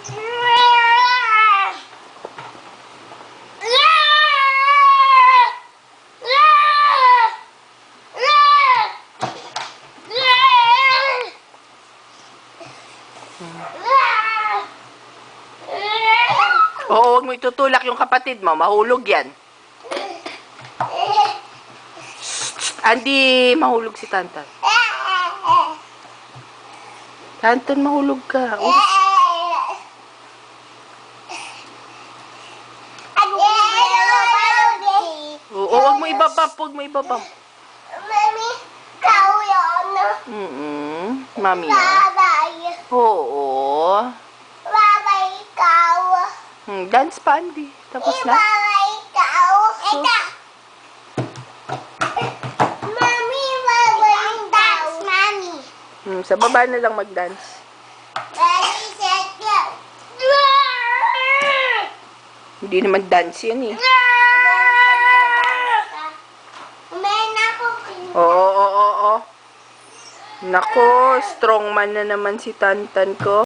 Oo, huwag mo itutulak yung kapatid mo. Mahulog yan. Andy, mahulog si Tantan. Tantan, mahulog ka. Oo, huwag mo ibabam. Huwag mo ibabam. Mami, kau yun. Mami na. Bye-bye. Oo. Bye-bye, ikaw. Dance pa, Andy. Tapos na. Bye-bye, ikaw. Ito. Mami, bye-bye, dance, mami. Sa baba na lang mag-dance. Ready, set, go. Hindi naman dance yan eh. Oo. Nako, strong man na naman si Tantan ko.